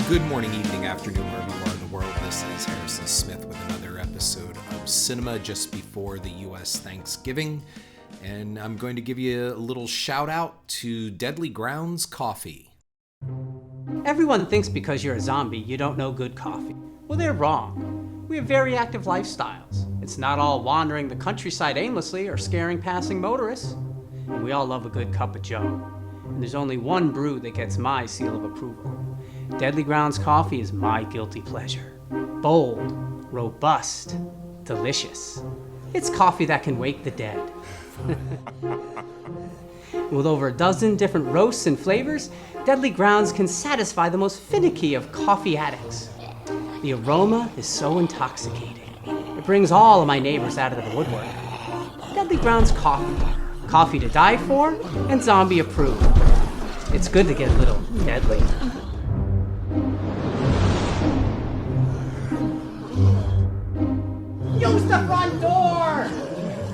Good morning, evening, afternoon, wherever you are in the world. This is Harrison Smith with another episode of Cinema just before the U.S. Thanksgiving. And I'm going to give you a little shout out to Deadly Grounds Coffee. Everyone thinks because you're a zombie, you don't know good coffee. Well, they're wrong. We have very active lifestyles. It's not all wandering the countryside aimlessly or scaring passing motorists. And we all love a good cup of joe. And there's only one brew that gets my seal of approval. Deadly Grounds Coffee is my guilty pleasure. Bold, robust, delicious. It's coffee that can wake the dead. With over a dozen different roasts and flavors, Deadly Grounds can satisfy the most finicky of coffee addicts. The aroma is so intoxicating. It brings all of my neighbors out of the woodwork. Deadly Grounds Coffee. Coffee to die for and zombie approved. It's good to get a little deadly. Use the front door!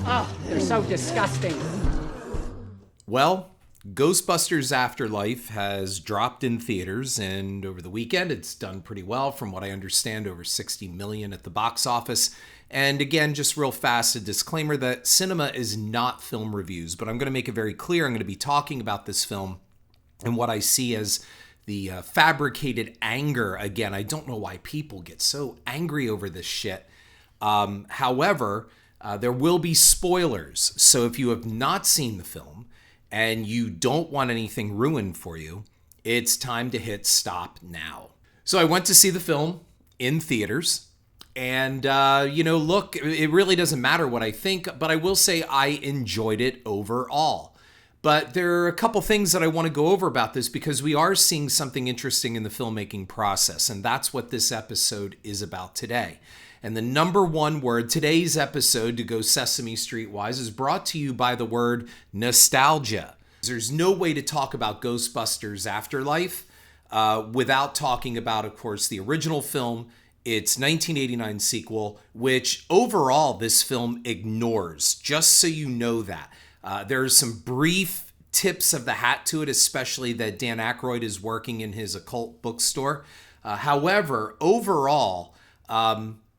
Oh, they're so disgusting. Well, Ghostbusters Afterlife has dropped in theaters, and over the weekend it's done pretty well. From what I understand, over $60 million at the box office. And again, just real fast, a disclaimer that cinema is not film reviews, but I'm going to make it very clear. I'm going to be talking about this film and what I see as the fabricated anger. Again, I don't know why people get so angry over this shit. However, there will be spoilers. So if you have not seen the film and you don't want anything ruined for you, it's time to hit stop now. So I went to see the film in theaters. And, look, it really doesn't matter what I think, but I will say I enjoyed it overall. But there are a couple things that I want to go over about this because we are seeing something interesting in the filmmaking process. And that's what this episode is about today. And the number one word, today's episode, to go Sesame Street wise, is brought to you by the word nostalgia. There's no way to talk about Ghostbusters Afterlife without talking about, of course, the original film, its 1989 sequel, which overall this film ignores, just so you know that. There's some brief tips of the hat to it, especially that Dan Aykroyd is working in his occult bookstore. However, overall,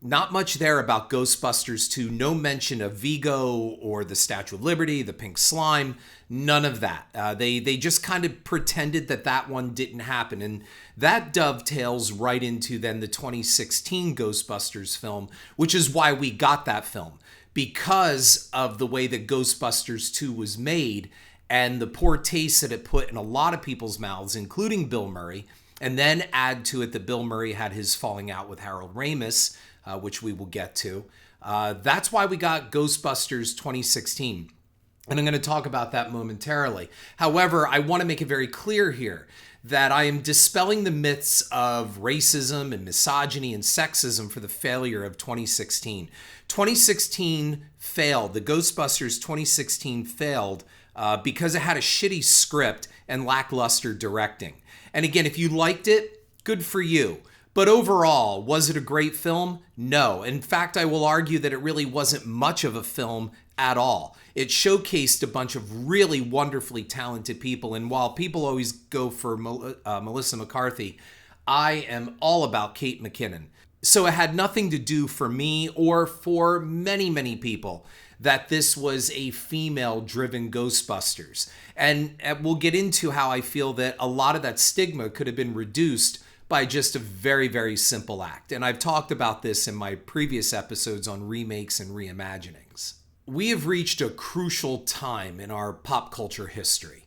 not much there about Ghostbusters 2. No mention of Vigo or the Statue of Liberty, the pink slime, none of that. They just kind of pretended that one didn't happen. And that dovetails right into then the 2016 Ghostbusters film, which is why we got that film. Because of the way that Ghostbusters 2 was made and the poor taste that it put in a lot of people's mouths, including Bill Murray. And then add to it that Bill Murray had his falling out with Harold Ramis, which we will get to. That's why we got Ghostbusters 2016. And I'm going to talk about that momentarily. However, I want to make it very clear here that I am dispelling the myths of racism and misogyny and sexism for the failure of 2016. 2016 failed. The Ghostbusters 2016 failed because it had a shitty script and lackluster directing. And again, if you liked it, good for you. But overall, was it a great film? No. In fact, I will argue that it really wasn't much of a film at all. It showcased a bunch of really wonderfully talented people. And while people always go for Melissa McCarthy, I am all about Kate McKinnon. So it had nothing to do for me or for many, many people that this was a female-driven Ghostbusters. And we'll get into how I feel that a lot of that stigma could have been reduced by just a very, very simple act. And I've talked about this in my previous episodes on remakes and reimaginings. We have reached a crucial time in our pop culture history.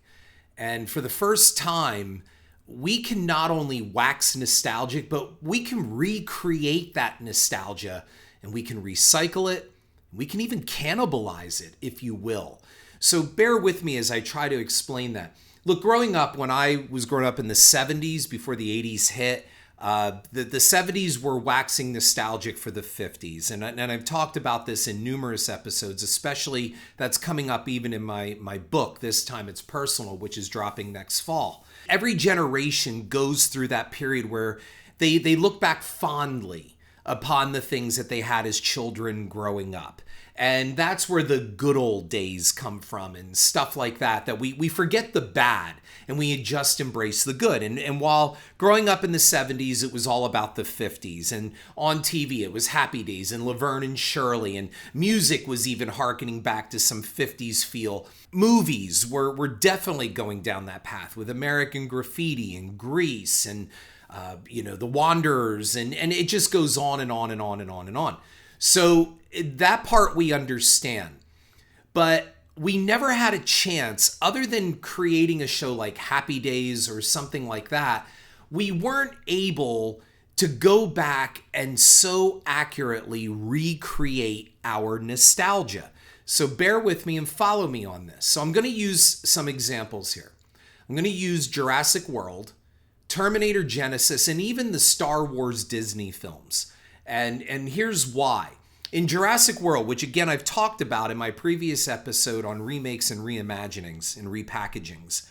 And for the first time, we can not only wax nostalgic, but we can recreate that nostalgia and we can recycle it. We can even cannibalize it, if you will. So bear with me as I try to explain that. Look, growing up, when I was growing up in the 70s, before the 80s hit, the 70s were waxing nostalgic for the 50s. And I've talked about this in numerous episodes, especially that's coming up even in my book. This time it's personal, which is dropping next fall. Every generation goes through that period where they look back fondly upon the things that they had as children growing up. And that's where the good old days come from and stuff like that, that we forget the bad and we just embrace the good. And while growing up in the 70s, it was all about the 50s. And on TV, it was Happy Days and Laverne and Shirley. And music was even hearkening back to some 50s feel. Movies were definitely going down that path with American Graffiti and Grease and, The Wanderers. And it just goes on and on and on and on and on. So that part we understand, but we never had a chance, other than creating a show like Happy Days or something like that, we weren't able to go back and so accurately recreate our nostalgia. So bear with me and follow me on this. So I'm going to use some examples here. I'm going to use Jurassic World, Terminator Genesis, and even the Star Wars Disney films. And here's why. In Jurassic World, which again I've talked about in my previous episode on remakes and reimaginings and repackagings,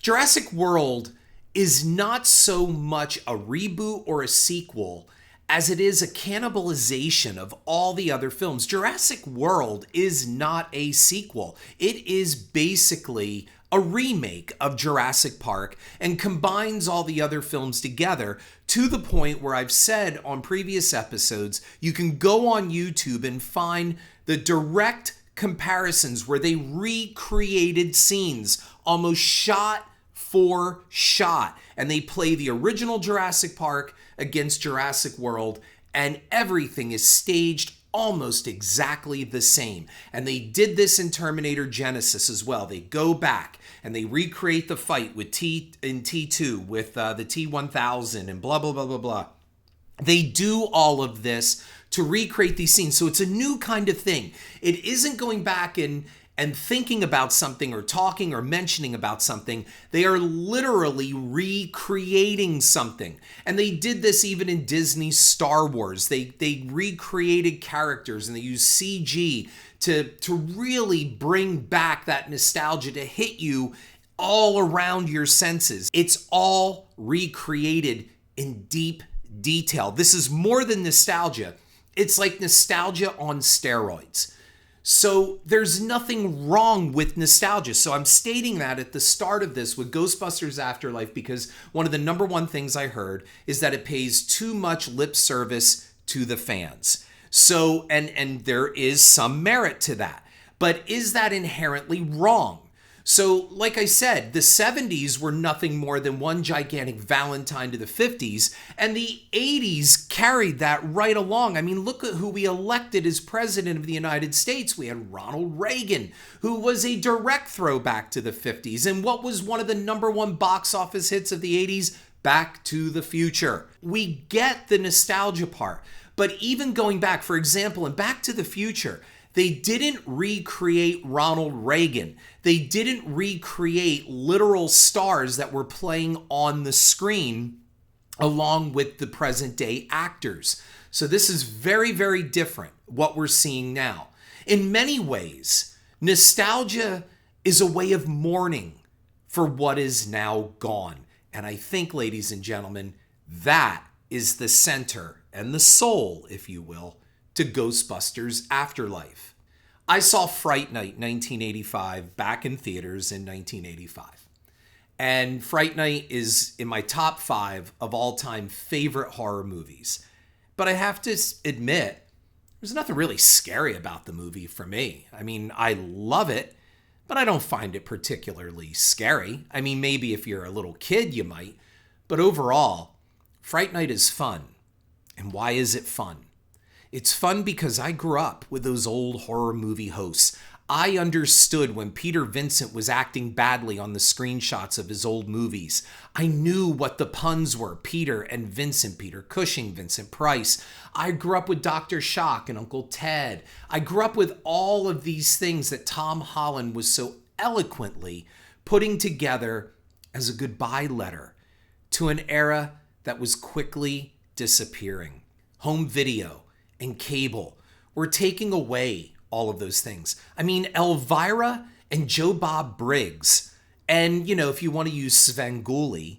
Jurassic World is not so much a reboot or a sequel as it is a cannibalization of all the other films. Jurassic World is not a sequel. It is basically a remake of Jurassic Park and combines all the other films together to the point where I've said on previous episodes, you can go on YouTube and find the direct comparisons where they recreated scenes almost shot for shot. And they play the original Jurassic Park against Jurassic World, and everything is staged almost exactly the same. And they did this in Terminator Genesis as well. They go back and they recreate the fight with T2 with the T-1000 and blah, blah, blah, blah, blah. They do all of this to recreate these scenes. So it's a new kind of thing. It isn't going back and thinking about something or talking or mentioning about something. They are literally recreating something. And they did this even in Disney's Star Wars. They recreated characters and they used CG to really bring back that nostalgia to hit you all around your senses. It's all recreated in deep detail. This is more than nostalgia. It's like nostalgia on steroids. So there's nothing wrong with nostalgia. So I'm stating that at the start of this with Ghostbusters Afterlife because one of the number one things I heard is that it pays too much lip service to the fans. So, and there is some merit to that. But is that inherently wrong? So, like I said, the 70s were nothing more than one gigantic Valentine to the 50s, and the 80s carried that right along. I mean, look at who we elected as president of the United States. We had Ronald Reagan, who was a direct throwback to the 50s. And what was one of the number one box office hits of the 80s? Back to the Future. We get the nostalgia part. But even going back, for example, in Back to the Future, they didn't recreate Ronald Reagan. They didn't recreate literal stars that were playing on the screen along with the present day actors. So this is very, very different what we're seeing now. In many ways, nostalgia is a way of mourning for what is now gone. And I think, ladies and gentlemen, that is the center and the soul, if you will, to Ghostbusters Afterlife. I saw Fright Night 1985 back in theaters in 1985. And Fright Night is in my top 5 of all-time favorite horror movies. But I have to admit, there's nothing really scary about the movie for me. I mean, I love it, but I don't find it particularly scary. I mean, maybe if you're a little kid, you might. But overall, Fright Night is fun. And why is it fun? It's fun because I grew up with those old horror movie hosts. I understood when Peter Vincent was acting badly on the screenshots of his old movies. I knew what the puns were. Peter and Vincent, Peter Cushing, Vincent Price. I grew up with Dr. Shock and Uncle Ted. I grew up with all of these things that Tom Holland was so eloquently putting together as a goodbye letter to an era that was quickly disappearing. Home video and cable were taking away all of those things. I mean, Elvira and Joe Bob Briggs, and, if you want to use Svengoolie,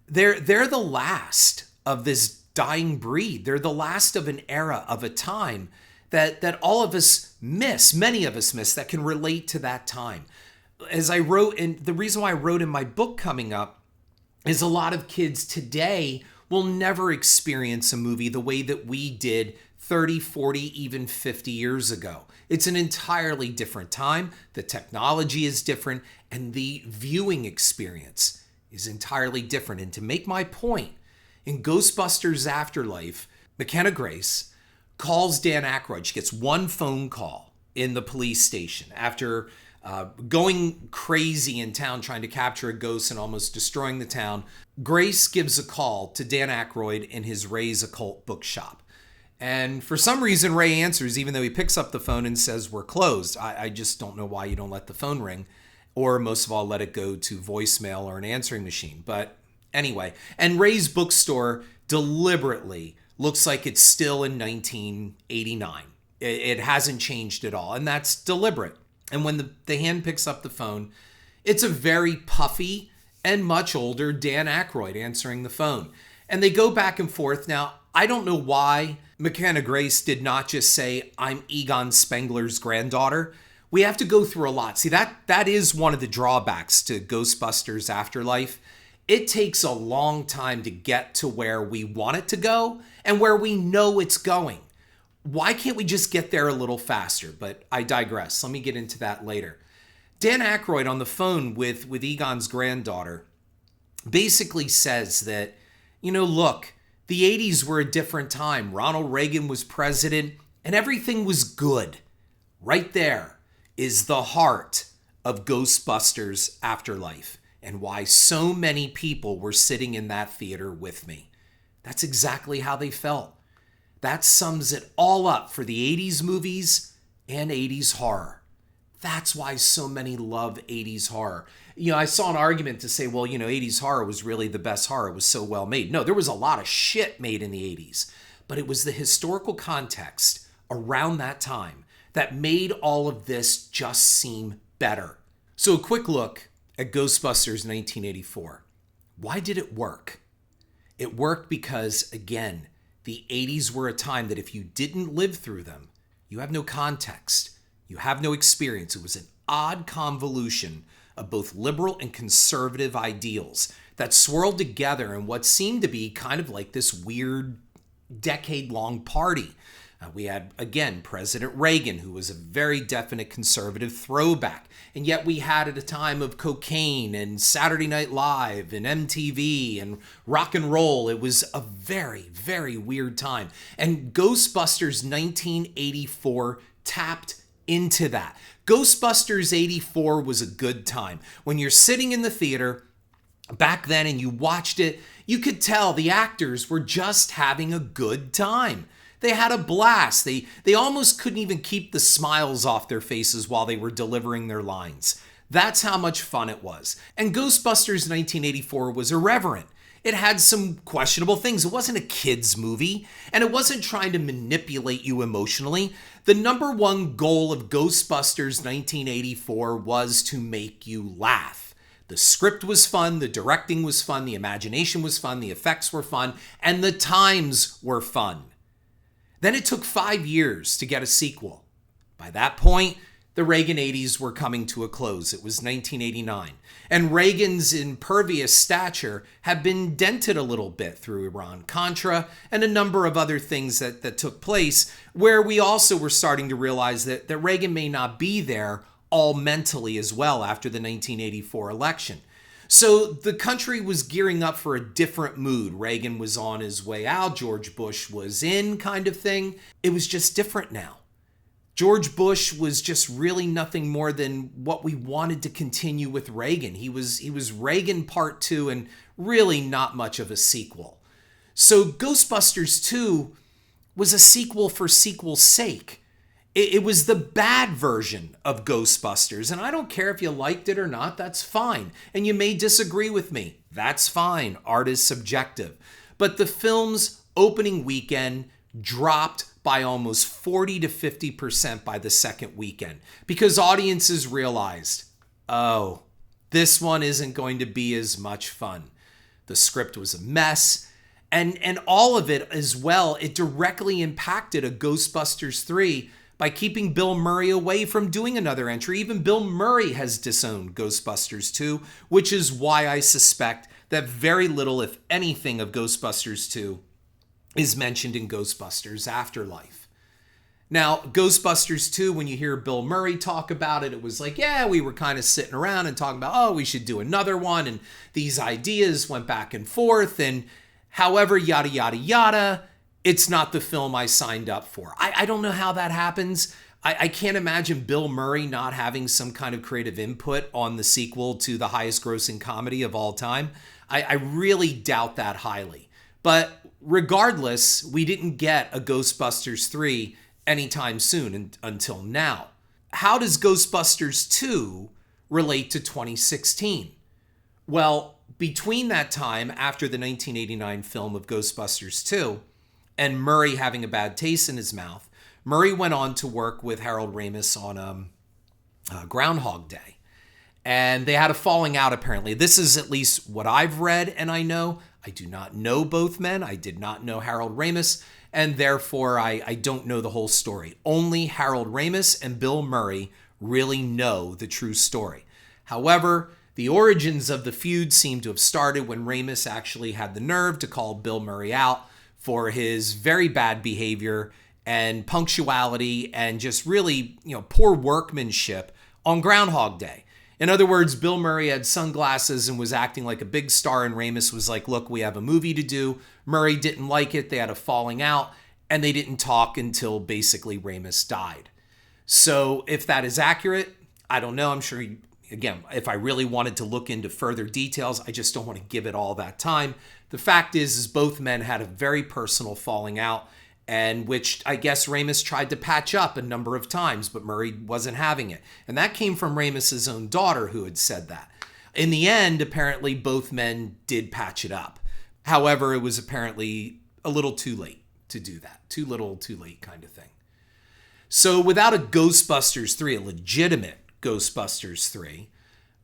they're the last of this dying breed. They're the last of an era, of a time that all of us miss, many of us miss, that can relate to that time. As I wrote, and the reason why I wrote in my book coming up is a lot of kids today will never experience a movie the way that we did 30, 40, even 50 years ago. It's an entirely different time. The technology is different, and the viewing experience is entirely different. And to make my point, in Ghostbusters Afterlife, McKenna Grace calls Dan Aykroyd. She gets one phone call in the police station after going crazy in town trying to capture a ghost and almost destroying the town. Grace gives a call to Dan Aykroyd in his Ray's Occult bookshop. And for some reason, Ray answers, even though he picks up the phone and says, "We're closed." I just don't know why you don't let the phone ring, or most of all, let it go to voicemail or an answering machine. But anyway, and Ray's bookstore deliberately looks like it's still in 1989. It hasn't changed at all, and that's deliberate. And when the hand picks up the phone, it's a very puffy and much older Dan Aykroyd answering the phone. And they go back and forth. Now, I don't know why McKenna Grace did not just say, "I'm Egon Spengler's granddaughter." We have to go through a lot. See, that is one of the drawbacks to Ghostbusters Afterlife. It takes a long time to get to where we want it to go and where we know it's going. Why can't we just get there a little faster? But I digress. Let me get into that later. Dan Aykroyd on the phone with Egon's granddaughter basically says that, look, the 80s were a different time. Ronald Reagan was president and everything was good. Right there is the heart of Ghostbusters Afterlife and why so many people were sitting in that theater with me. That's exactly how they felt. That sums it all up for the 80s movies and 80s horror. That's why so many love 80s horror. I saw an argument to say, well, 80s horror was really the best horror. It was so well made. No, there was a lot of shit made in the 80s, but it was the historical context around that time that made all of this just seem better. So a quick look at Ghostbusters 1984. Why did it work? It worked because, again, the 80s were a time that if you didn't live through them, you have no context, you have no experience. It was an odd convolution of both liberal and conservative ideals that swirled together in what seemed to be kind of like this weird decade-long party. We had, again, President Reagan, who was a very definite conservative throwback. And yet we had at a time of cocaine and Saturday Night Live and MTV and rock and roll. It was a very, very weird time. And Ghostbusters 1984 tapped into that. Ghostbusters 84 was a good time. When you're sitting in the theater back then and you watched it, you could tell the actors were just having a good time. They had a blast. They almost couldn't even keep the smiles off their faces while they were delivering their lines. That's how much fun it was. And Ghostbusters 1984 was irreverent. It had some questionable things. It wasn't a kid's movie, and it wasn't trying to manipulate you emotionally. The number one goal of Ghostbusters 1984 was to make you laugh. The script was fun, the directing was fun, the imagination was fun, the effects were fun, and the times were fun. Then it took 5 years to get a sequel. By that point, the Reagan 80s were coming to a close. It was 1989. And Reagan's impervious stature had been dented a little bit through Iran-Contra and a number of other things that took place, where we also were starting to realize that Reagan may not be there all mentally as well after the 1984 election. So the country was gearing up for a different mood. Reagan was on his way out. George Bush was in, kind of thing. It was just different now. George Bush was just really nothing more than what we wanted to continue with Reagan. He was Reagan Part 2 and really not much of a sequel. So Ghostbusters 2 was a sequel for sequel's sake. It was the bad version of Ghostbusters, and I don't care if you liked it or not, that's fine. And you may disagree with me, that's fine. Art is subjective. But the film's opening weekend dropped by almost 40 to 50% by the second weekend because audiences realized, oh, this one isn't going to be as much fun. The script was a mess, And all of it as well, it directly impacted a Ghostbusters 3 by keeping Bill Murray away from doing another entry. Even Bill Murray has disowned Ghostbusters 2, which is why I suspect that very little, if anything, of Ghostbusters 2 is mentioned in Ghostbusters Afterlife. Now, Ghostbusters 2, when you hear Bill Murray talk about it, it was like, yeah, we were kind of sitting around and talking about, oh, we should do another one. And these ideas went back and forth. And however, yada, yada, yada, it's not the film I signed up for. I don't know how that happens. I can't imagine Bill Murray not having some kind of creative input on the sequel to the highest grossing comedy of all time. I really doubt that highly. But regardless, we didn't get a Ghostbusters 3 anytime soon until now. How does Ghostbusters 2 relate to 2016? Well, between that time, after the 1989 film of Ghostbusters 2, and Murray having a bad taste in his mouth, Murray went on to work with Harold Ramis on Groundhog Day. And they had a falling out, apparently. This is at least what I've read and I know. I do not know both men. I did not know Harold Ramis, and therefore I don't know the whole story. Only Harold Ramis and Bill Murray really know the true story. However, the origins of the feud seem to have started when Ramis actually had the nerve to call Bill Murray out for his very bad behavior and punctuality and just really, poor workmanship on Groundhog Day. In other words, Bill Murray had sunglasses and was acting like a big star, and Ramis was like, look, we have a movie to do. Murray didn't like it. They had a falling out, and they didn't talk until basically Ramis died. So if that is accurate, I don't know. I'm sure, again, if I really wanted to look into further details, I just don't want to give it all that time. The fact is both men had a very personal falling out, and which I guess Ramis tried to patch up a number of times, but Murray wasn't having it. And that came from Ramis's own daughter, who had said that. In the end, apparently both men did patch it up. However, it was apparently a little too late to do that. Too little, too late kind of thing. So without a Ghostbusters 3, a legitimate Ghostbusters 3,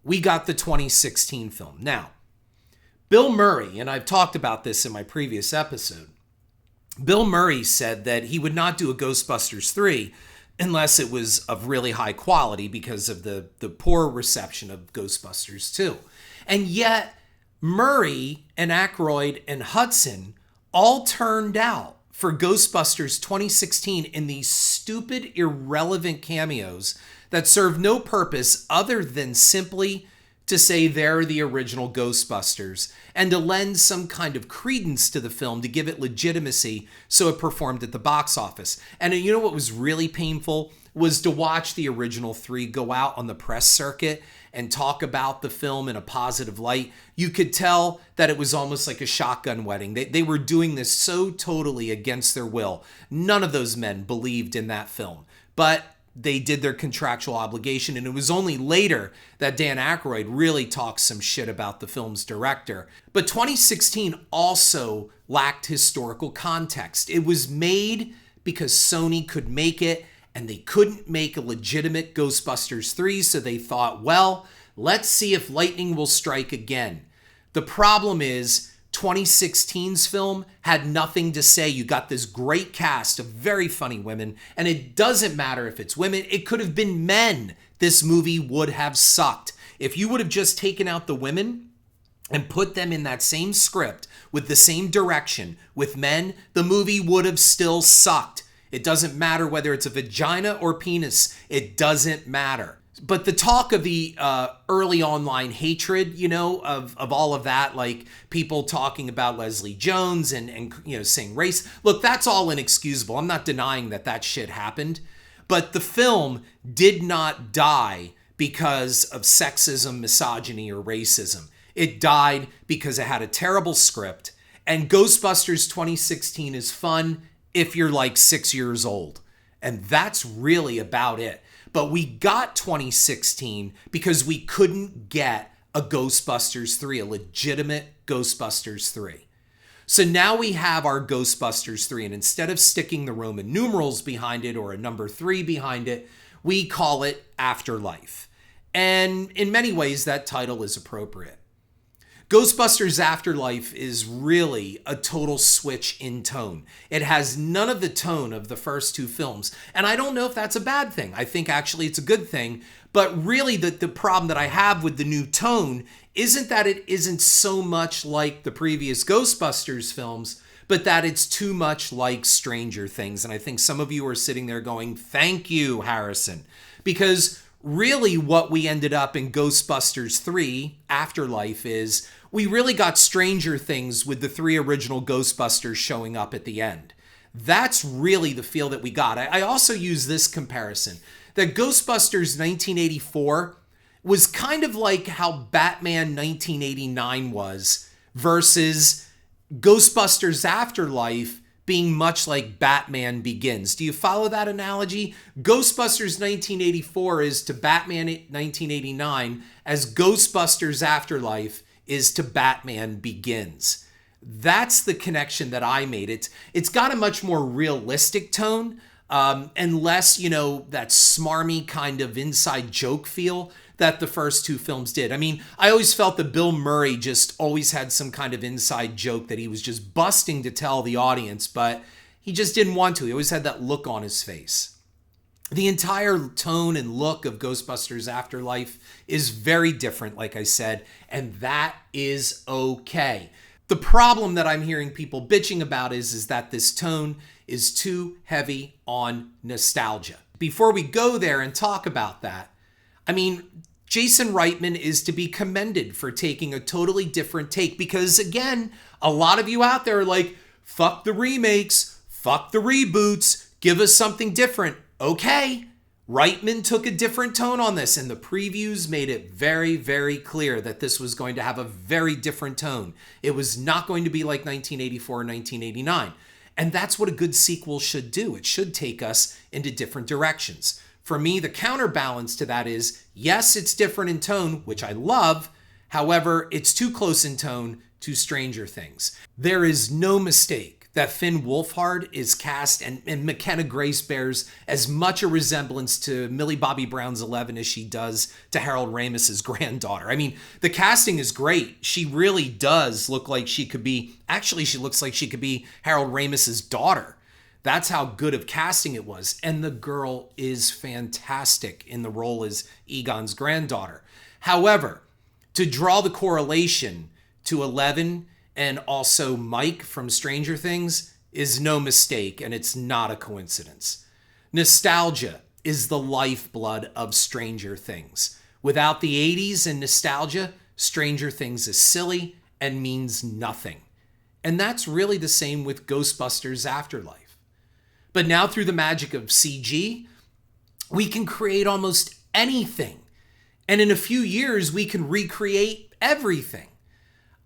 we got the 2016 film. Now, Bill Murray, and I've talked about this in my previous episode, Bill Murray said that he would not do a Ghostbusters 3 unless it was of really high quality because of the poor reception of Ghostbusters 2. And yet, Murray and Aykroyd and Hudson all turned out for Ghostbusters 2016 in these stupid, irrelevant cameos that serve no purpose other than simply to say they're the original Ghostbusters and to lend some kind of credence to the film to give it legitimacy so it performed at the box office. And you know what was really painful was to watch the original three go out on the press circuit and talk about the film in a positive light. You could tell that it was almost like a shotgun wedding. They were doing this so totally against their will. None of those men believed in that film. But they did their contractual obligation, and it was only later that Dan Aykroyd really talked some shit about the film's director. But 2016 also lacked historical context. It was made because Sony could make it, and they couldn't make a legitimate Ghostbusters 3, so they thought, well, let's see if lightning will strike again. The problem is 2016's film had nothing to say. You got this great cast of very funny women, and it doesn't matter if it's women. It could have been men. This movie would have sucked. If you would have just taken out the women and put them in that same script with the same direction with men, the movie would have still sucked. It doesn't matter whether it's a vagina or penis. It doesn't matter. But the talk of the early online hatred, of all of that, like people talking about Leslie Jones and saying race, look, that's all inexcusable. I'm not denying that shit happened. But the film did not die because of sexism, misogyny, or racism. It died because it had a terrible script. And Ghostbusters 2016 is fun if you're like 6 years old. And that's really about it. But we got 2016 because we couldn't get a Ghostbusters 3, a legitimate Ghostbusters 3. So now we have our Ghostbusters 3, and instead of sticking the Roman numerals behind it or a number 3 behind it, we call it Afterlife. And in many ways, that title is appropriate. Ghostbusters Afterlife is really a total switch in tone. It has none of the tone of the first two films. And I don't know if that's a bad thing. I think actually it's a good thing. But really the problem that I have with the new tone isn't that it isn't so much like the previous Ghostbusters films, but that it's too much like Stranger Things. And I think some of you are sitting there going, thank you, Harrison. Because really what we ended up in Ghostbusters 3 Afterlife is we really got Stranger Things with the three original Ghostbusters showing up at the end. That's really the feel that we got. I also use this comparison, that Ghostbusters 1984 was kind of like how Batman 1989 was versus Ghostbusters Afterlife being much like Batman Begins. Do you follow that analogy? Ghostbusters 1984 is to Batman 1989 as Ghostbusters Afterlife is to Batman Begins. That's the connection that I made. It's got a much more realistic tone, and less, that smarmy kind of inside joke feel that the first two films did. I mean, I always felt that Bill Murray just always had some kind of inside joke that he was just busting to tell the audience, but he just didn't want to. He always had that look on his face. The entire tone and look of Ghostbusters Afterlife is very different, like I said, and that is okay. The problem that I'm hearing people bitching about is that this tone is too heavy on nostalgia. Before we go there and talk about that, I mean, Jason Reitman is to be commended for taking a totally different take because, again, a lot of you out there are like, fuck the remakes, fuck the reboots, give us something different. Okay, Reitman took a different tone on this, and the previews made it very, very clear that this was going to have a very different tone. It was not going to be like 1984 or 1989. And that's what a good sequel should do. It should take us into different directions. For me, the counterbalance to that is, yes, it's different in tone, which I love. However, it's too close in tone to Stranger Things. There is no mistake that Finn Wolfhard is cast, and McKenna Grace bears as much a resemblance to Millie Bobby Brown's Eleven as she does to Harold Ramis's granddaughter. I mean, the casting is great. She really does look like she could be, actually she looks like she could be Harold Ramis's daughter. That's how good of casting it was. And the girl is fantastic in the role as Egon's granddaughter. However, to draw the correlation to Eleven and also Mike from Stranger Things is no mistake, and it's not a coincidence. Nostalgia is the lifeblood of Stranger Things. Without the 80s and nostalgia, Stranger Things is silly and means nothing. And that's really the same with Ghostbusters Afterlife. But now through the magic of CG, we can create almost anything. And in a few years, we can recreate everything.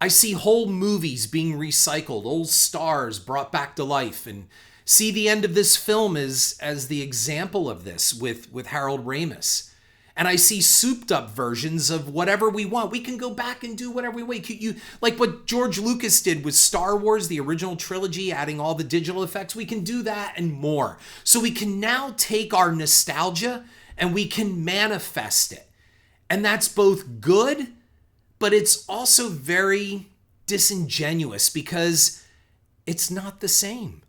I see whole movies being recycled, old stars brought back to life, and see the end of this film as the example of this with Harold Ramis. And I see souped up versions of whatever we want. We can go back and do whatever we want. Like what George Lucas did with Star Wars, the original trilogy, adding all the digital effects. We can do that and more. So we can now take our nostalgia and we can manifest it. And that's both good, but it's also very disingenuous because it's not the same.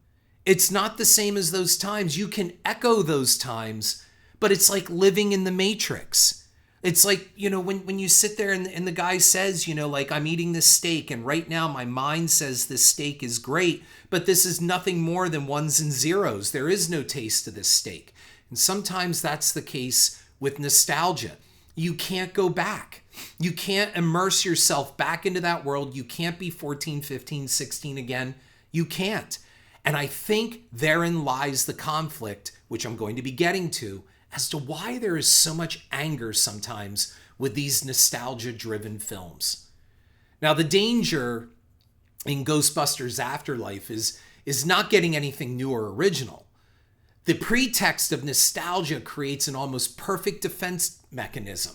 It's not the same as those times. You can echo those times, but it's like living in the Matrix. It's like, when you sit there and the guy says, like, I'm eating this steak and right now my mind says this steak is great, but this is nothing more than ones and zeros. There is no taste to this steak. And sometimes that's the case with nostalgia. You can't go back. You can't immerse yourself back into that world. You can't be 14, 15, 16 again. You can't. And I think therein lies the conflict, which I'm going to be getting to, as to why there is so much anger sometimes with these nostalgia-driven films. Now, the danger in Ghostbusters Afterlife is not getting anything new or original. The pretext of nostalgia creates an almost perfect defense mechanism.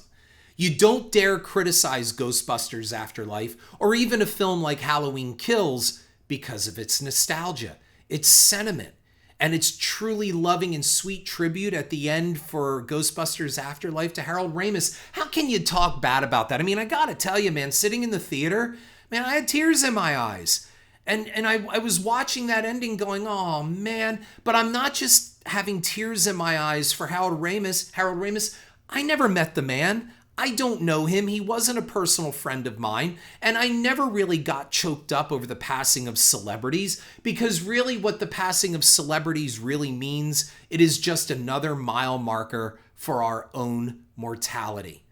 You don't dare criticize Ghostbusters Afterlife or even a film like Halloween Kills because of its nostalgia, its sentiment. And it's truly loving and sweet tribute at the end for Ghostbusters Afterlife to Harold Ramis. How can you talk bad about that? I mean, I gotta tell you, man, sitting in the theater, man, I had tears in my eyes. And I was watching that ending going, oh man, but I'm not just having tears in my eyes for Harold Ramis. I never met the man. I don't know him. He wasn't a personal friend of mine. And I never really got choked up over the passing of celebrities, because really what the passing of celebrities really means, it is just another mile marker for our own mortality.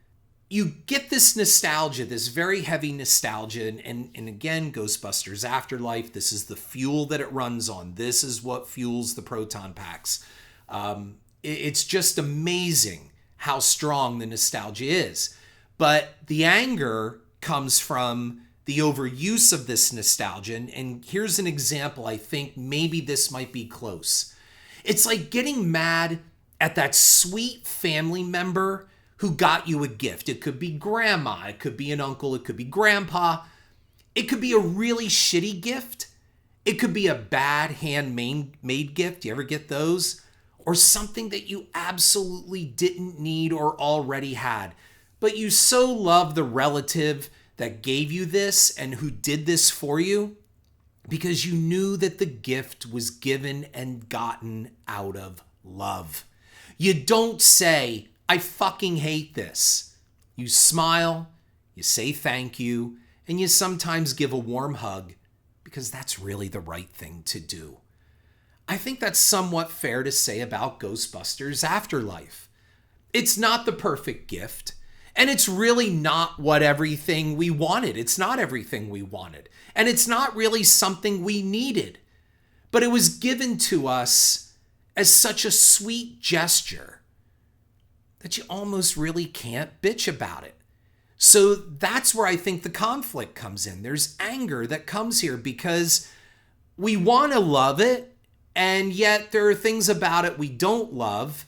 You get this nostalgia, this very heavy nostalgia, and again, Ghostbusters Afterlife, this is the fuel that it runs on. This is what fuels the proton packs. It's just amazing how strong the nostalgia is. But the anger comes from the overuse of this nostalgia, and here's an example. I think maybe this might be close. It's like getting mad at that sweet family member who got you a gift. It could be grandma, it could be an uncle, it could be grandpa. It could be a really shitty gift. It could be a bad handmade gift. You ever get those? Or something that you absolutely didn't need or already had. But you so love the relative that gave you this and who did this for you because you knew that the gift was given and gotten out of love. You don't say, I fucking hate this. You smile, you say thank you, and you sometimes give a warm hug because that's really the right thing to do. I think that's somewhat fair to say about Ghostbusters Afterlife. It's not the perfect gift, and it's really not what everything we wanted. It's not everything we wanted, and it's not really something we needed. But it was given to us as such a sweet gesture that you almost really can't bitch about it. So that's where I think the conflict comes in. There's anger that comes here because we want to love it, and yet there are things about it we don't love,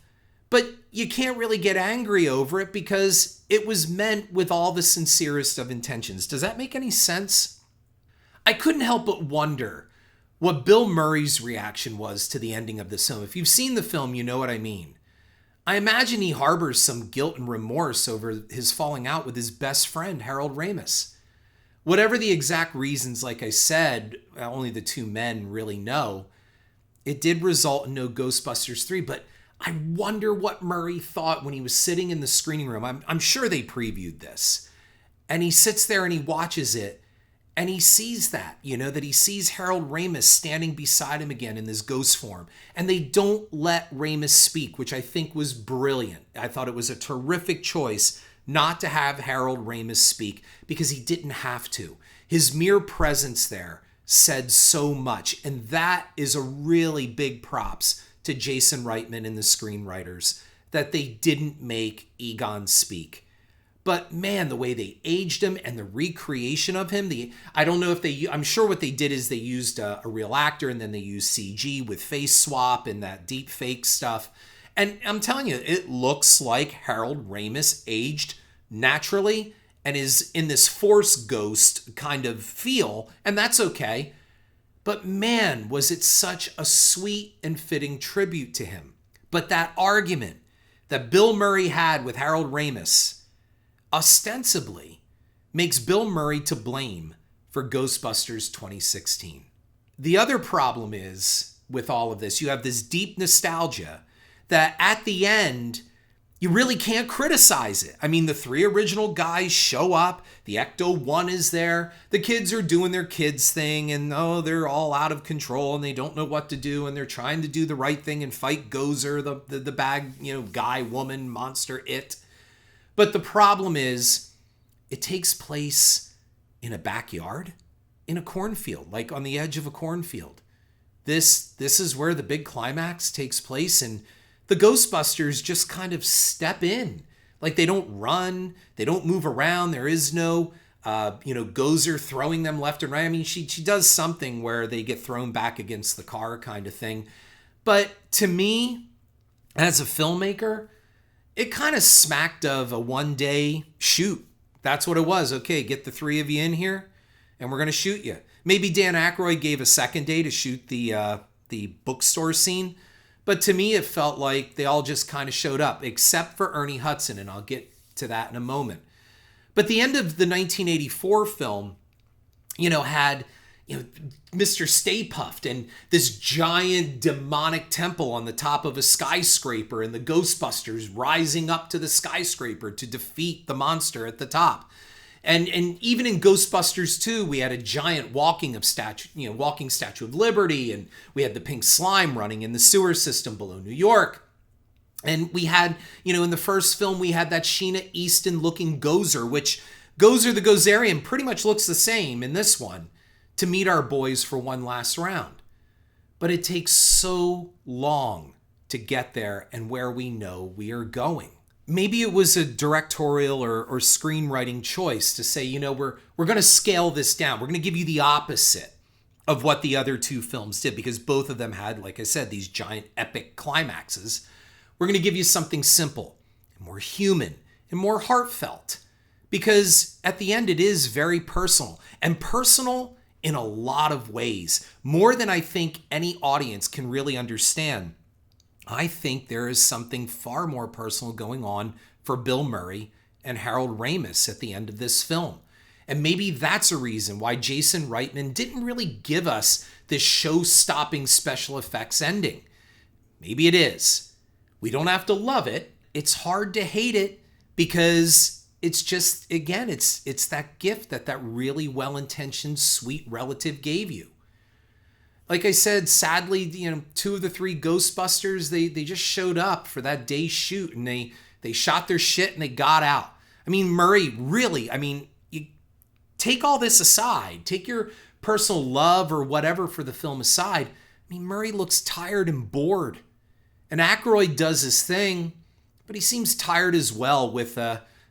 but you can't really get angry over it because it was meant with all the sincerest of intentions. Does that make any sense? I couldn't help but wonder what Bill Murray's reaction was to the ending of this film. If you've seen the film, you know what I mean. I imagine he harbors some guilt and remorse over his falling out with his best friend, Harold Ramis. Whatever the exact reasons, like I said, only the two men really know, it did result in no Ghostbusters 3, but I wonder what Murray thought when he was sitting in the screening room. I'm sure they previewed this. And he sits there and he watches it, and he sees that, that he sees Harold Ramis standing beside him again in this ghost form. And they don't let Ramis speak, which I think was brilliant. I thought it was a terrific choice not to have Harold Ramis speak because he didn't have to. His mere presence there said so much. And that is a really big props to Jason Reitman and the screenwriters that they didn't make Egon speak. But man, the way they aged him and the recreation of him, I don't know if I'm sure what they did is they used a real actor and then they used CG with face swap and that deep fake stuff. And I'm telling you, it looks like Harold Ramis aged naturally and is in this Force ghost kind of feel, and that's okay. But man, was it such a sweet and fitting tribute to him. But that argument that Bill Murray had with Harold Ramis ostensibly makes Bill Murray to blame for Ghostbusters 2016. The other problem is, with all of this, you have this deep nostalgia that at the end, you really can't criticize it. I mean, the three original guys show up. The Ecto-1 is there. The kids are doing their kids thing, and they're all out of control, and they don't know what to do, and they're trying to do the right thing and fight Gozer, the bad, guy, woman, monster, it. But the problem is, it takes place in a backyard, in a cornfield, like on the edge of a cornfield. This is where the big climax takes place, and the Ghostbusters just kind of step in. Like, they don't run, they don't move around, there is no, Gozer throwing them left and right. I mean, she does something where they get thrown back against the car kind of thing. But to me, as a filmmaker, it kind of smacked of a one-day shoot. That's what it was. Okay, get the three of you in here, and we're going to shoot you. Maybe Dan Aykroyd gave a second day to shoot the the bookstore scene. But to me, it felt like they all just kind of showed up, except for Ernie Hudson, and I'll get to that in a moment. But the end of the 1984 film, had Mr. Stay Puft and this giant demonic temple on the top of a skyscraper and the Ghostbusters rising up to the skyscraper to defeat the monster at the top. And even in Ghostbusters 2, we had a giant walking Statue of Liberty, and we had the pink slime running in the sewer system below New York. And we had, in the first film, we had that Sheena Easton looking Gozer, which Gozer the Gozerian pretty much looks the same in this one, to meet our boys for one last round. But it takes so long to get there and where we know we are going. Maybe it was a directorial or screenwriting choice to say, we're going to scale this down. We're going to give you the opposite of what the other two films did, because both of them had, like I said, these giant epic climaxes. We're going to give you something simple and more human and more heartfelt, because at the end it is very personal, and personal in a lot of ways, more than I think any audience can really understand. I think there is something far more personal going on for Bill Murray and Harold Ramis at the end of this film. And maybe that's a reason why Jason Reitman didn't really give us this show-stopping special effects ending. Maybe it is. We don't have to love it. It's hard to hate it, because it's just, again, it's that gift that really well-intentioned, sweet relative gave you. Like I said, sadly, two of the three Ghostbusters, they just showed up for that day's shoot, and they shot their shit and they got out. I mean, Murray, really, you take all this aside, take your personal love or whatever for the film aside. Murray looks tired and bored. And Aykroyd does his thing, but he seems tired as well with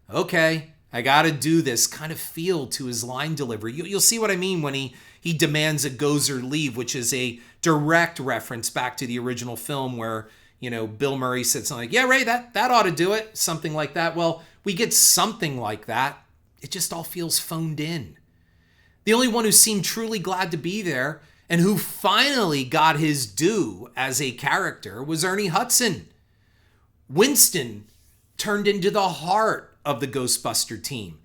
okay, I gotta do this kind of feel to his line delivery. You'll see what I mean when he demands a Gozer leave, which is a direct reference back to the original film where, Bill Murray said something like, yeah, Ray, that ought to do it. Something like that. Well, we get something like that. It just all feels phoned in. The only one who seemed truly glad to be there and who finally got his due as a character was Ernie Hudson. Winston turned into the heart of the Ghostbuster team.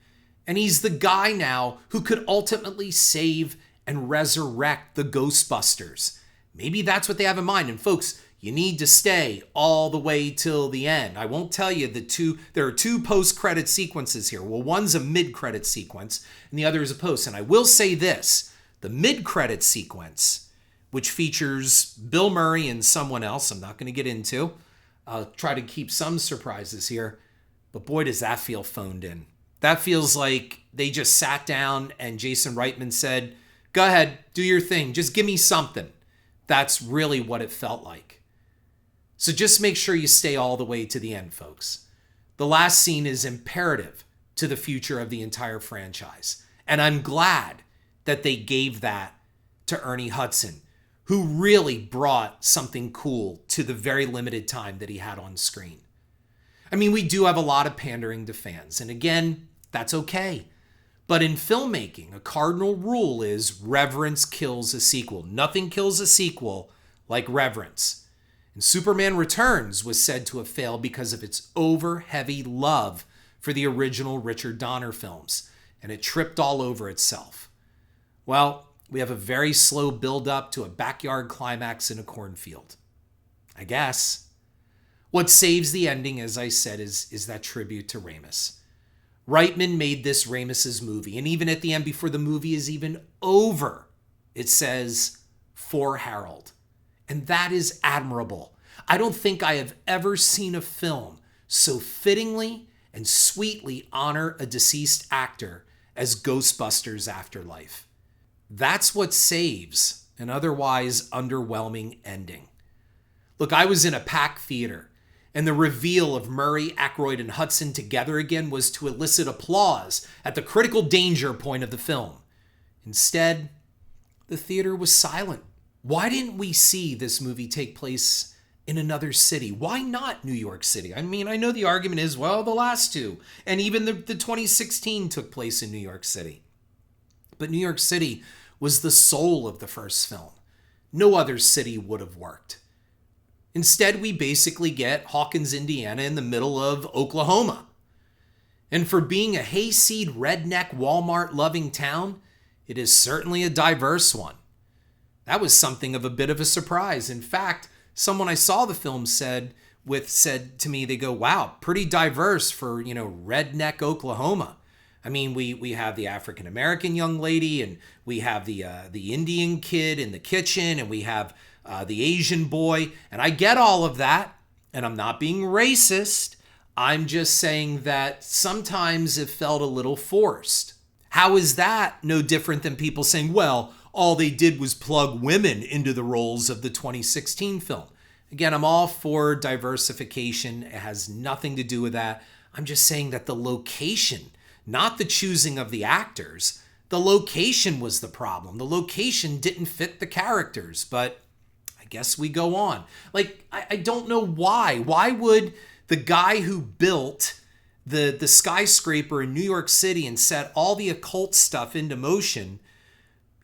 And he's the guy now who could ultimately save and resurrect the Ghostbusters. Maybe that's what they have in mind. And folks, you need to stay all the way till the end. I won't tell you there are two post-credit sequences here. Well, one's a mid-credit sequence and the other is a post. And I will say this, the mid-credit sequence, which features Bill Murray and someone else I'm not going to get into. I'll try to keep some surprises here. But boy, does that feel phoned in. That feels like they just sat down and Jason Reitman said, go ahead, do your thing. Just give me something. That's really what it felt like. So just make sure you stay all the way to the end, folks. The last scene is imperative to the future of the entire franchise. And I'm glad that they gave that to Ernie Hudson, who really brought something cool to the very limited time that he had on screen. We do have a lot of pandering to fans. And again, that's okay. But in filmmaking, a cardinal rule is reverence kills a sequel. Nothing kills a sequel like reverence. And Superman Returns was said to have failed because of its over-heavy love for the original Richard Donner films. And it tripped all over itself. Well, we have a very slow build-up to a backyard climax in a cornfield. I guess. What saves the ending, as I said, is that tribute to Ramis. Reitman made this Ramis's movie, and even at the end, before the movie is even over, it says, for Harold. And that is admirable. I don't think I have ever seen a film so fittingly and sweetly honor a deceased actor as Ghostbusters Afterlife. That's what saves an otherwise underwhelming ending. Look, I was in a packed theater, and the reveal of Murray, Aykroyd, and Hudson together again was to elicit applause at the critical danger point of the film. Instead, the theater was silent. Why didn't we see this movie take place in another city? Why not New York City? I know the argument is, well, the last two, and even the 2016 took place in New York City. But New York City was the soul of the first film. no other city would have worked. Instead, we basically get Hawkins, Indiana in the middle of Oklahoma. And for being a hayseed, redneck, Walmart-loving town, it is certainly a diverse one. That was something of a bit of a surprise. In fact, someone I saw the film said to me, they go, wow, pretty diverse for, redneck Oklahoma. I mean, we have the African-American young lady, and we have the Indian kid in the kitchen, and we have the Asian boy, and I get all of that, and I'm not being racist. I'm just saying that sometimes it felt a little forced. How is that no different than people saying, well, all they did was plug women into the roles of the 2016 film? Again, I'm all for diversification. It has nothing to do with that. I'm just saying that the location, not the choosing of the actors, the location was the problem. The location didn't fit the characters, but I guess we go on. I don't know why. Why would the guy who built the skyscraper in New York City and set all the occult stuff into motion,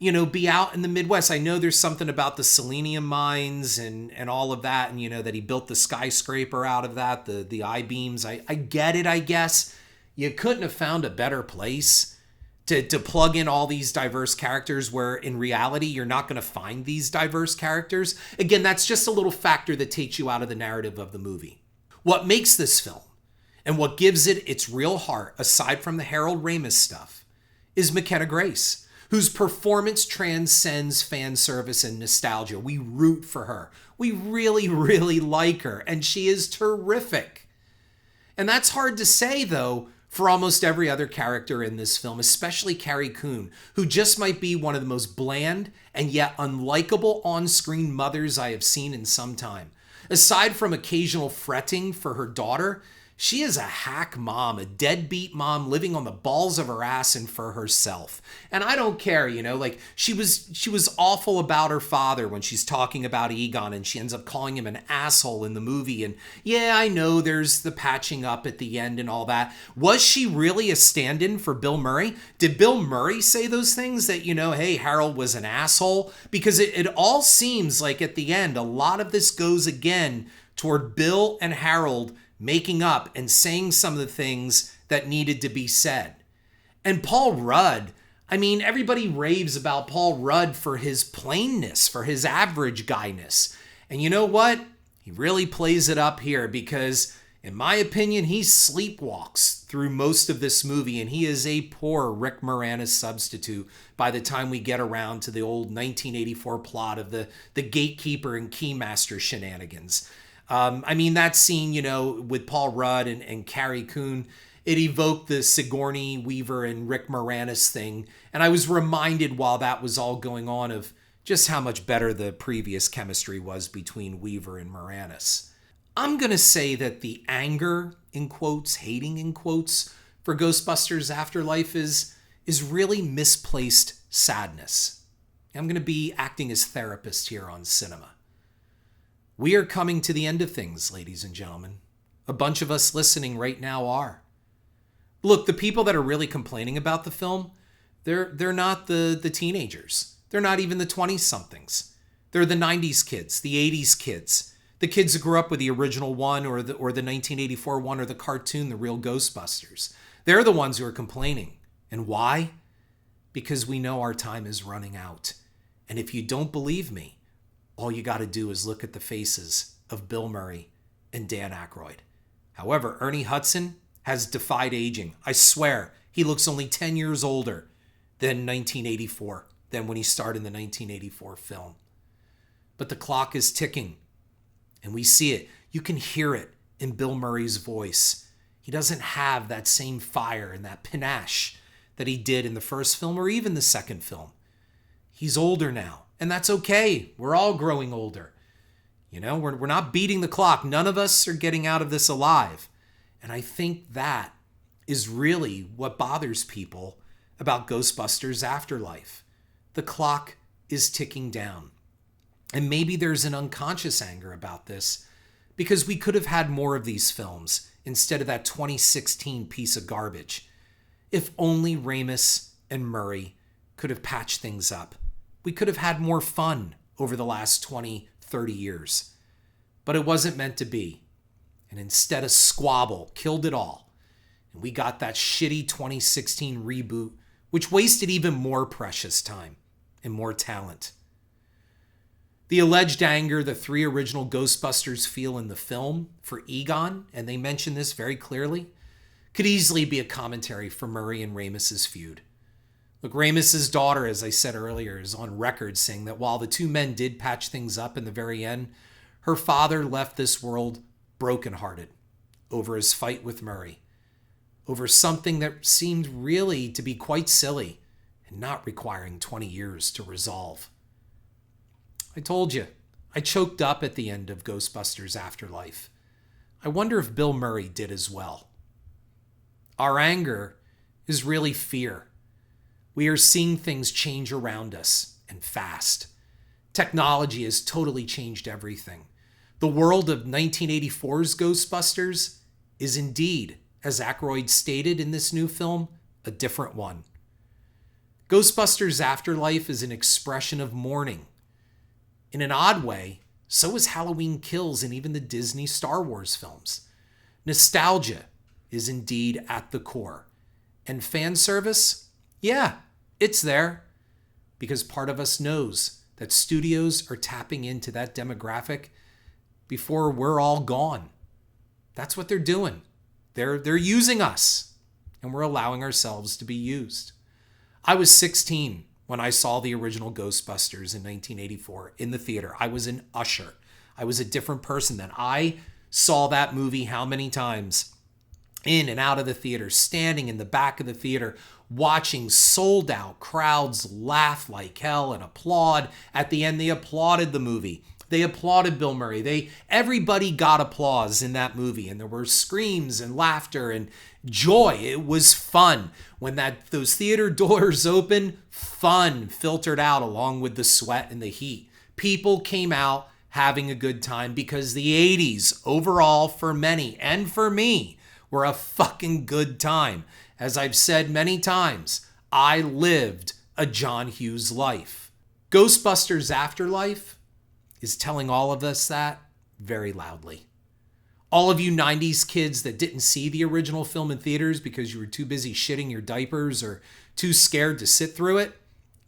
be out in the Midwest? I know there's something about the selenium mines and all of that, and that he built the skyscraper out of that, the I-beams. I get it, I guess. You couldn't have found a better place to plug in all these diverse characters where in reality you're not going to find these diverse characters. Again, that's just a little factor that takes you out of the narrative of the movie. What makes this film and what gives it its real heart, aside from the Harold Ramis stuff, is McKenna Grace, whose performance transcends fan service and nostalgia. We root for her. We really, really like her, and she is terrific. And that's hard to say, though, for almost every other character in this film, especially Carrie Coon, who just might be one of the most bland and yet unlikable on-screen mothers I have seen in some time. Aside from occasional fretting for her daughter, she is a hack mom, a deadbeat mom living on the balls of her ass and for herself. And I don't care, she was awful about her father when she's talking about Egon, and she ends up calling him an asshole in the movie. And yeah, I know there's the patching up at the end and all that. Was she really a stand-in for Bill Murray? Did Bill Murray say those things that, hey, Harold was an asshole? Because it all seems like at the end, a lot of this goes again toward Bill and Harold making up and saying some of the things that needed to be said. And Paul Rudd, everybody raves about Paul Rudd for his plainness, for his average guyness. And you know what? He really plays it up here because, in my opinion, he sleepwalks through most of this movie, and he is a poor Rick Moranis substitute by the time we get around to the old 1984 plot of the gatekeeper and keymaster shenanigans. That scene, with Paul Rudd and Carrie Coon, it evoked the Sigourney Weaver and Rick Moranis thing. And I was reminded while that was all going on of just how much better the previous chemistry was between Weaver and Moranis. I'm going to say that the anger, in quotes, hating in quotes, for Ghostbusters Afterlife is really misplaced sadness. I'm going to be acting as therapist here on cinema. We are coming to the end of things, ladies and gentlemen. A bunch of us listening right now are. Look, the people that are really complaining about the film, they're not the teenagers. They're not even the 20-somethings. They're the 90s kids, the 80s kids, the kids who grew up with the original one or the 1984 one or the cartoon, The Real Ghostbusters. They're the ones who are complaining. And why? Because we know our time is running out. And if you don't believe me, all you got to do is look at the faces of Bill Murray and Dan Aykroyd. However, Ernie Hudson has defied aging. I swear, he looks only 10 years older than 1984, than when he starred in the 1984 film. But the clock is ticking, and we see it. You can hear it in Bill Murray's voice. He doesn't have that same fire and that panache that he did in the first film or even the second film. He's older now. And that's okay. We're all growing older. We're not beating the clock. None of us are getting out of this alive. And I think that is really what bothers people about Ghostbusters Afterlife. The clock is ticking down. And maybe there's an unconscious anger about this because we could have had more of these films instead of that 2016 piece of garbage. If only Ramis and Murray could have patched things up. We could have had more fun over the last 20, 30 years. But it wasn't meant to be. And instead, a squabble killed it all. And we got that shitty 2016 reboot, which wasted even more precious time and more talent. The alleged anger the three original Ghostbusters feel in the film for Egon, and they mention this very clearly, could easily be a commentary for Murray and Ramis's feud. Look, Ramis's daughter, as I said earlier, is on record saying that while the two men did patch things up in the very end, her father left this world brokenhearted over his fight with Murray, over something that seemed really to be quite silly and not requiring 20 years to resolve. I told you, I choked up at the end of Ghostbusters Afterlife. I wonder if Bill Murray did as well. Our anger is really fear. We are seeing things change around us, and fast. Technology has totally changed everything. The world of 1984's Ghostbusters is indeed, as Aykroyd stated in this new film, a different one. Ghostbusters Afterlife is an expression of mourning. In an odd way, so is Halloween Kills and even the Disney Star Wars films. Nostalgia is indeed at the core. And fan service? Yeah, it's there. Because part of us knows that studios are tapping into that demographic before we're all gone. That's what they're doing. They're using us, and we're allowing ourselves to be used. I was 16 when I saw the original Ghostbusters in 1984 in the theater. I was an usher. I was a different person then. I saw that movie how many times? In and out of the theater, standing in the back of the theater, watching sold out crowds laugh like hell and applaud. At the end, they applauded the movie. They applauded Bill Murray. Everybody got applause in that movie, and there were screams and laughter and joy. It was fun. When those theater doors opened, fun filtered out along with the sweat and the heat. People came out having a good time because the 80s overall for many and for me were a fucking good time. As I've said many times, I lived a John Hughes life. Ghostbusters Afterlife is telling all of us that very loudly. All of you 90s kids that didn't see the original film in theaters because you were too busy shitting your diapers or too scared to sit through it,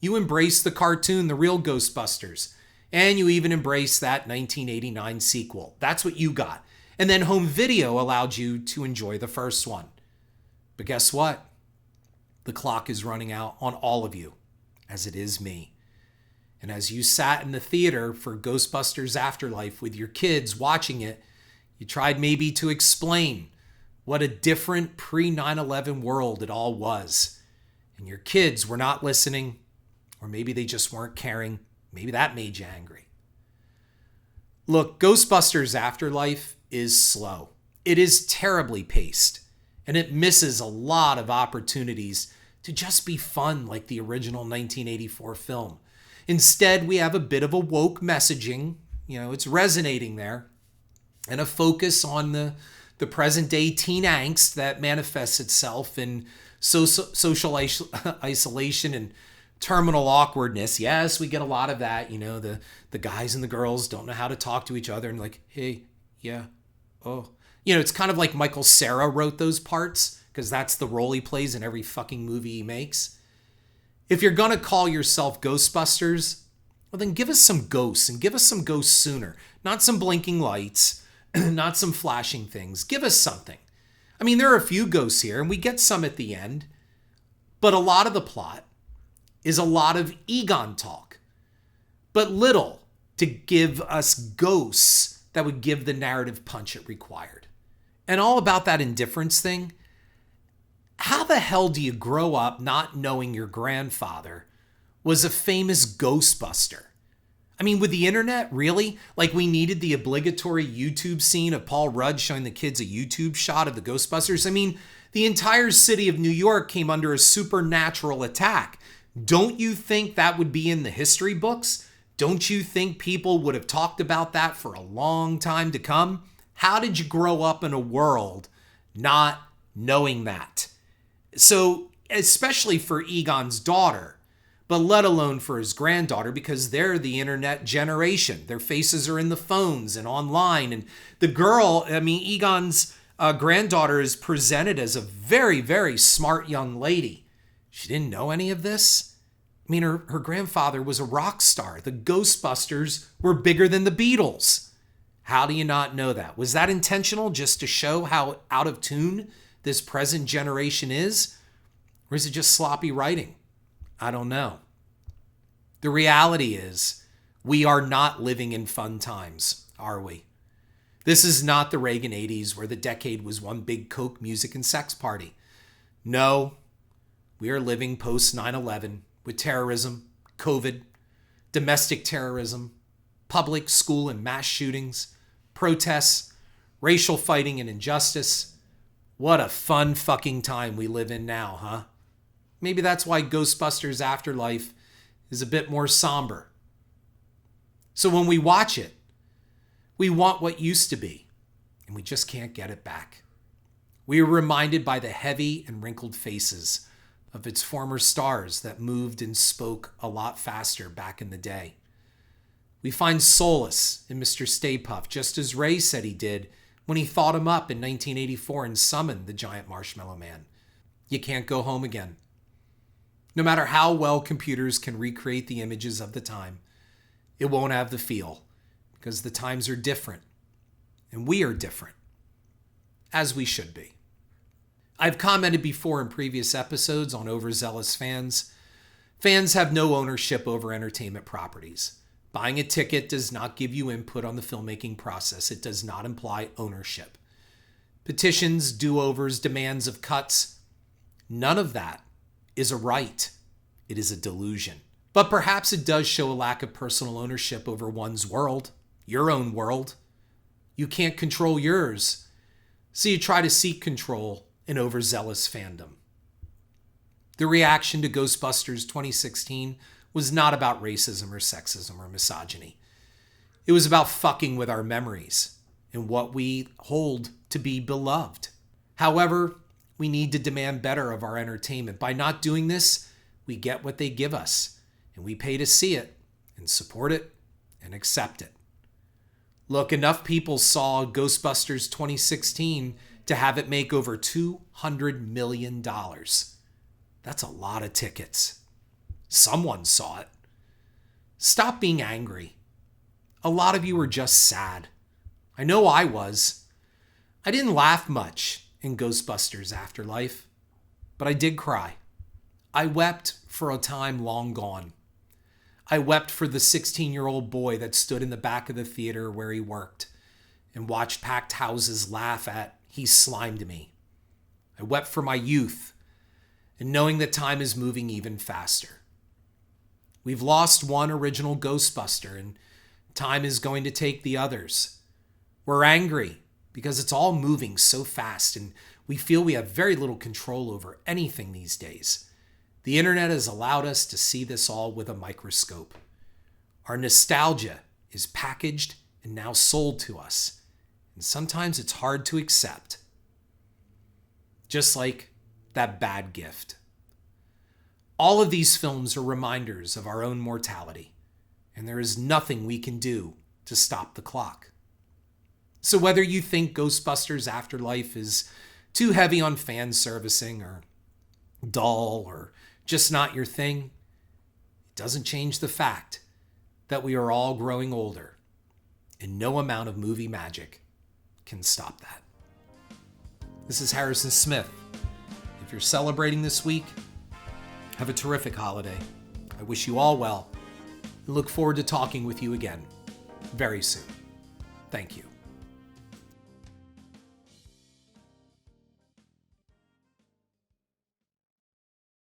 you embraced the cartoon, The Real Ghostbusters, and you even embraced that 1989 sequel. That's what you got. And then home video allowed you to enjoy the first one. But guess what? The clock is running out on all of you, as it is me. And as you sat in the theater for Ghostbusters Afterlife with your kids watching it, you tried maybe to explain what a different pre-9/11 world it all was. And your kids were not listening, or maybe they just weren't caring. Maybe that made you angry. Look, Ghostbusters Afterlife is slow. It is terribly paced, and it misses a lot of opportunities to just be fun like the original 1984 film. Instead, we have a bit of a woke messaging, it's resonating there, and a focus on the present day teen angst that manifests itself in social isolation and terminal awkwardness. Yes, we get a lot of that. The guys and the girls don't know how to talk to each other and like, hey, yeah, oh. It's kind of like Michael Cera wrote those parts because that's the role he plays in every fucking movie he makes. If you're going to call yourself Ghostbusters, well, then give us some ghosts, and give us some ghosts sooner. Not some blinking lights, not some flashing things. Give us something. I mean, there are a few ghosts here, and we get some at the end, but a lot of the plot is a lot of Egon talk, but little to give us ghosts that would give the narrative punch it required. And all about that indifference thing, how the hell do you grow up not knowing your grandfather was a famous Ghostbuster? I mean, with the internet, really? Like we needed the obligatory YouTube scene of Paul Rudd showing the kids a YouTube shot of the Ghostbusters? I mean, the entire city of New York came under a supernatural attack. Don't you think that would be in the history books? Don't you think people would have talked about that for a long time to come? How did you grow up in a world not knowing that? So, especially for Egon's daughter, but let alone for his granddaughter, because they're the internet generation. Their faces are in the phones and online. And the girl, Egon's granddaughter is presented as a very, very smart young lady. She didn't know any of this. Her grandfather was a rock star. The Ghostbusters were bigger than the Beatles. How do you not know that? Was that intentional, just to show how out of tune this present generation is? Or is it just sloppy writing? I don't know. The reality is, we are not living in fun times, are we? This is not the Reagan 80s, where the decade was one big coke, music, and sex party. No, we are living post 9/11 with terrorism, COVID, domestic terrorism, public, school, and mass shootings, protests, racial fighting, and injustice. What a fun fucking time we live in now, huh? Maybe that's why Ghostbusters Afterlife is a bit more somber. So when we watch it, we want what used to be, and we just can't get it back. We are reminded by the heavy and wrinkled faces of its former stars that moved and spoke a lot faster back in the day. We find solace in Mr. Stay Puft, just as Ray said he did when he thought him up in 1984 and summoned the giant marshmallow man. You can't go home again. No matter how well computers can recreate the images of the time, it won't have the feel, because the times are different, and we are different, as we should be. I've commented before in previous episodes on overzealous fans. Fans have no ownership over entertainment properties. Buying a ticket does not give you input on the filmmaking process. It does not imply ownership. Petitions, do-overs, demands of cuts, none of that is a right. It is a delusion. But perhaps it does show a lack of personal ownership over one's world, your own world. You can't control yours, so you try to seek control in overzealous fandom. The reaction to Ghostbusters 2016 was not about racism or sexism or misogyny. It was about fucking with our memories and what we hold to be beloved. However, we need to demand better of our entertainment. By not doing this, we get what they give us, and we pay to see it and support it and accept it. Look, enough people saw Ghostbusters 2016 to have it make over $200 million. That's a lot of tickets. Someone saw it. Stop being angry. A lot of you are just sad. I know I was. I didn't laugh much in Ghostbusters Afterlife, but I did cry. I wept for a time long gone. I wept for the 16-year-old boy that stood in the back of the theater where he worked and watched packed houses laugh at "He slimed me." I wept for my youth and knowing that time is moving even faster. We've lost one original Ghostbuster, and time is going to take the others. We're angry because it's all moving so fast, and we feel we have very little control over anything these days. The internet has allowed us to see this all with a microscope. Our nostalgia is packaged and now sold to us, and sometimes it's hard to accept. Just like that bad gift. All of these films are reminders of our own mortality, and there is nothing we can do to stop the clock. So whether you think Ghostbusters Afterlife is too heavy on fan servicing or dull or just not your thing, it doesn't change the fact that we are all growing older, and no amount of movie magic can stop that. This is Harrison Smith. If you're celebrating this week, have a terrific holiday. I wish you all well and look forward to talking with you again very soon. Thank you.